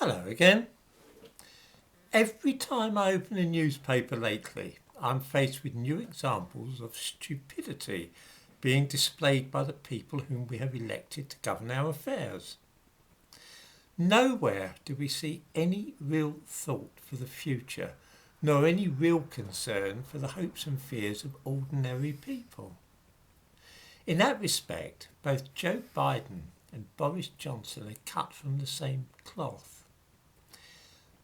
Hello again. Every time I open a newspaper lately, I'm faced with new examples of stupidity being displayed by the people whom we have elected to govern our affairs. Nowhere do we see any real thought for the future, nor any real concern for the hopes and fears of ordinary people. In that respect, both Joe Biden and Boris Johnson are cut from the same cloth.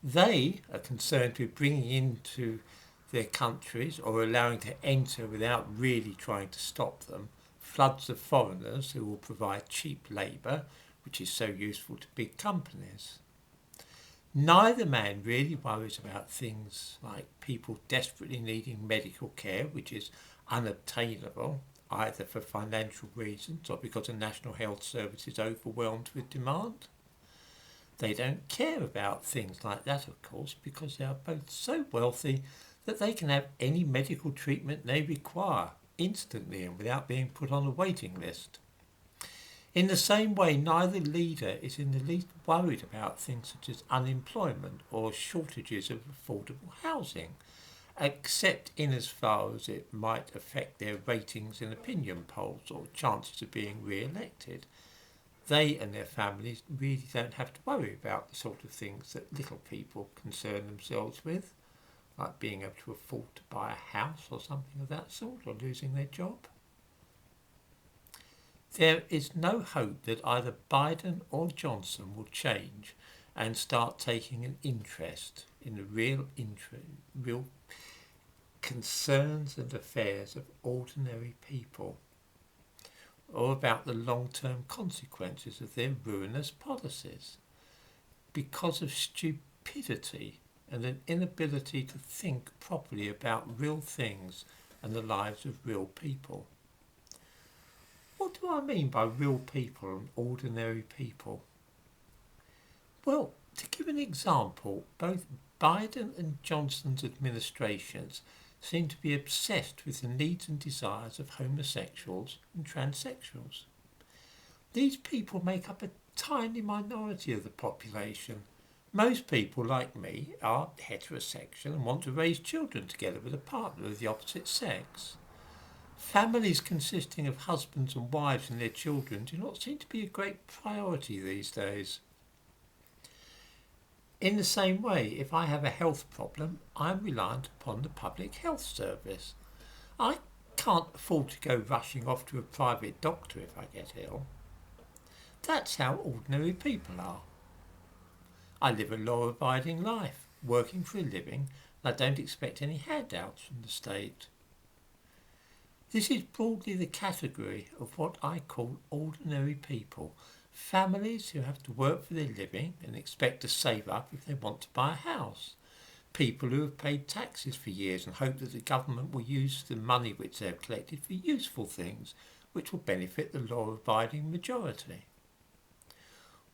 They are concerned with bringing into their countries or allowing to enter without really trying to stop them floods of foreigners who will provide cheap labour, which is so useful to big companies. Neither man really worries about things like people desperately needing medical care, which is unobtainable either for financial reasons or because the National Health Service is overwhelmed with demand. They don't care about things like that, of course, because they are both so wealthy that they can have any medical treatment they require instantly and without being put on a waiting list. In the same way, neither leader is in the least worried about things such as unemployment or shortages of affordable housing, except in as far as it might affect their ratings in opinion polls or chances of being re-elected. They and their families really don't have to worry about the sort of things that little people concern themselves with, like being able to afford to buy a house or something of that sort, or losing their job. There is no hope that either Biden or Johnson will change and start taking an interest in the real concerns and affairs of ordinary people, or about the long-term consequences of their ruinous policies, because of stupidity and an inability to think properly about real things and the lives of real people. What do I mean by real people and ordinary people? Well, to give an example, both Biden and Johnson's administrations seem to be obsessed with the needs and desires of homosexuals and transsexuals. These people make up a tiny minority of the population. Most people, like me, are heterosexual and want to raise children together with a partner of the opposite sex. Families consisting of husbands and wives and their children do not seem to be a great priority these days. In the same way, if I have a health problem, I am reliant upon the public health service. I can't afford to go rushing off to a private doctor if I get ill. That's how ordinary people are. I live a law-abiding life, working for a living, and I don't expect any handouts from the state. This is broadly the category of what I call ordinary people, families who have to work for their living and expect to save up if they want to buy a house. People who have paid taxes for years and hope that the government will use the money which they have collected for useful things, which will benefit the law-abiding majority.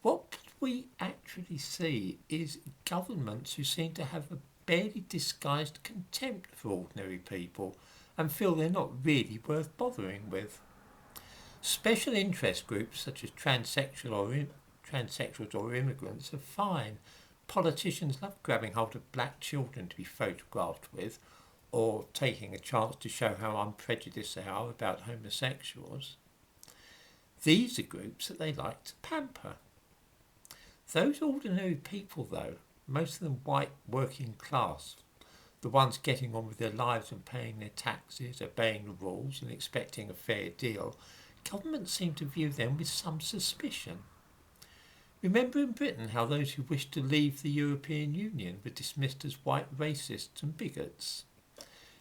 What we actually see is governments who seem to have a barely disguised contempt for ordinary people and feel they're not really worth bothering with. Special interest groups such as transsexuals or immigrants are fine. Politicians love grabbing hold of black children to be photographed with, or taking a chance to show how unprejudiced they are about homosexuals. These are groups that they like to pamper. Those ordinary people, though, most of them white working class, the ones getting on with their lives and paying their taxes, obeying the rules and expecting a fair deal, governments seem to view them with some suspicion. Remember in Britain how those who wished to leave the European Union were dismissed as white racists and bigots?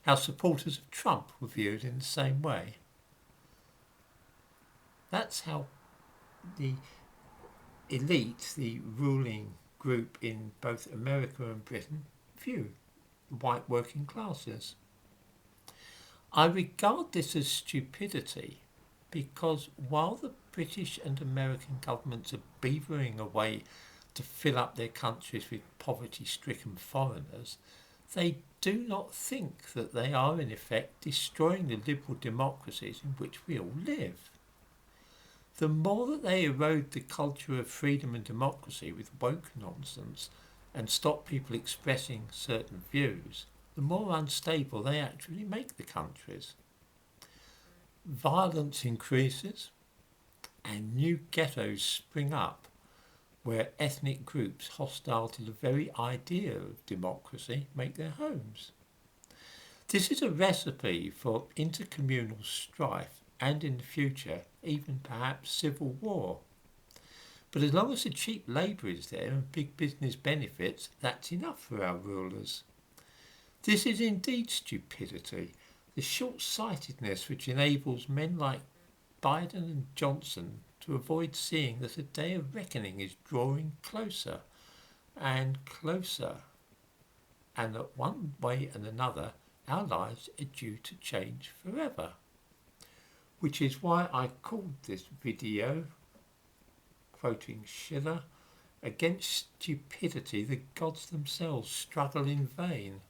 How supporters of Trump were viewed in the same way? That's how the elite, the ruling group in both America and Britain, view the white working classes. I regard this as stupidity because while the British and American governments are beavering away to fill up their countries with poverty-stricken foreigners, they do not think that they are in effect destroying the liberal democracies in which we all live. The more that they erode the culture of freedom and democracy with woke nonsense and stop people expressing certain views, the more unstable they actually make the countries. Violence increases and new ghettos spring up where ethnic groups hostile to the very idea of democracy make their homes. This is a recipe for intercommunal strife and, in the future, even perhaps civil war. But as long as the cheap labour is there and big business benefits, that's enough for our rulers. This is indeed stupidity, the short-sightedness which enables men like Biden and Johnson to avoid seeing that a day of reckoning is drawing closer and closer, and that one way and another our lives are due to change forever. Which is why I called this video, quoting Schiller, "Against stupidity the gods themselves struggle in vain."